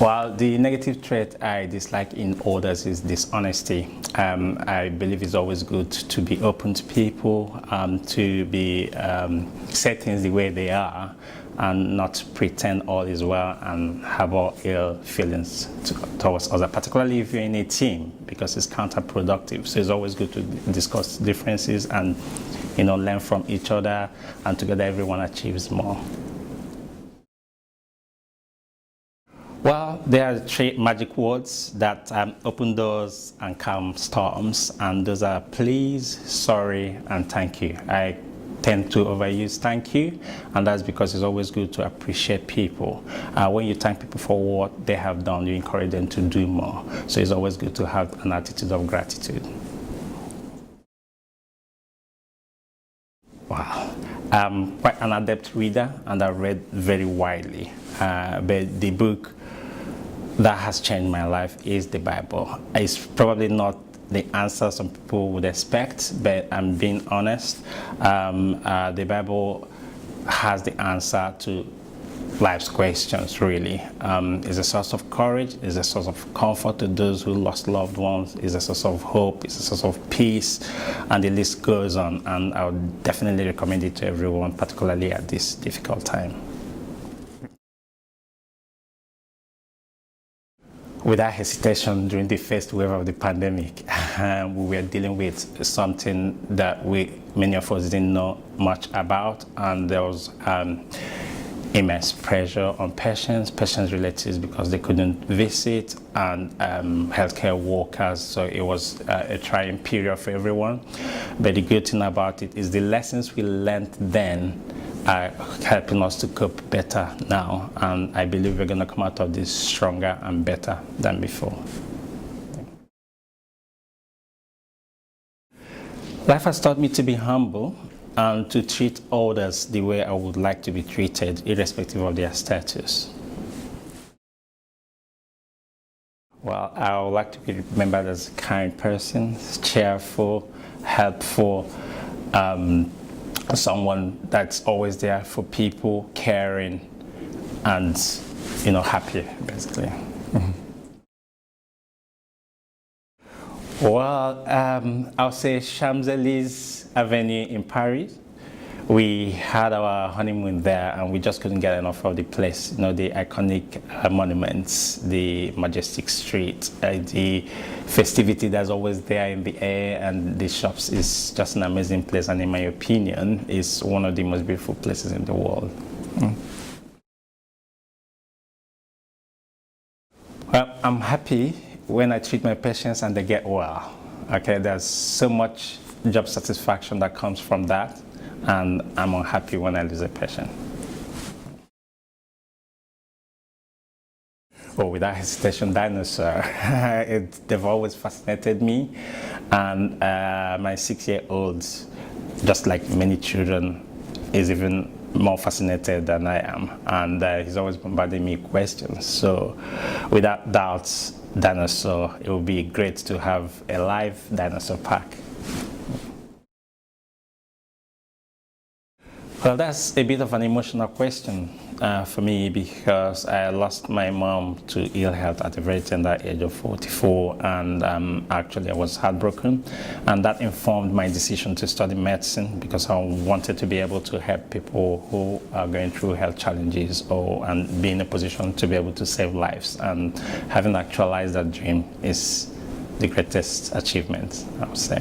Well, the negative trait I dislike in others is dishonesty. I believe it's always good to be open to people, to be say things the way they are, and not pretend all is well and have all ill feelings towards others, particularly if you're in a team, because it's counterproductive. So it's always good to discuss differences and learn from each other, and together everyone achieves more. Well, there are 3 magic words that open doors and calm storms, and those are please, sorry, and thank you. I tend to overuse thank you, and that's because it's always good to appreciate people. When you thank people for what they have done, you encourage them to do more. So it's always good to have an attitude of gratitude. Wow. I'm quite an adept reader, and I read very widely. But the book that has changed my life is the Bible. It's probably not the answer some people would expect, but I'm being honest. The Bible has the answer to life's questions, really. It's a source of courage, it's a source of comfort to those who lost loved ones, it's a source of hope, it's a source of peace, and the list goes on. And I would definitely recommend it to everyone, particularly at this difficult time. Without hesitation, during the first wave of the pandemic, we were dealing with something that many of us didn't know much about, and there was immense pressure on patients, relatives, because they couldn't visit, and healthcare workers. So it was a trying period for everyone. But the good thing about it is the lessons we learned then are helping us to cope better now, and I believe we're going to come out of this stronger and better than before. Life has taught me to be humble and to treat others the way I would like to be treated, irrespective of their status. Well, I would like to be remembered as a kind person, cheerful, helpful, someone that's always there for people, caring, and happy, basically. Mm-hmm. Well, I'll say Champs-Élysées Avenue in Paris. We had our honeymoon there, and we just couldn't get enough of the place. The iconic monuments, the majestic street, the festivity that's always there in the air, and the shops is just an amazing place. And in my opinion, it's one of the most beautiful places in the world. Mm. Well, I'm happy when I treat my patients and they get well. Okay, there's so much job satisfaction that comes from that. And I'm unhappy when I lose a patient. Oh, without hesitation, Dinosaur. They've always fascinated me. And my 6-year-old, just like many children, is even more fascinated than I am. And he's always bombarding me with questions. So without doubt, Dinosaur, it would be great to have a live dinosaur park. Well, that's a bit of an emotional question for me, because I lost my mom to ill health at a very tender age of 44, and actually I was heartbroken, and that informed my decision to study medicine, because I wanted to be able to help people who are going through health challenges and be in a position to be able to save lives. And having actualized that dream is the greatest achievement, I would say.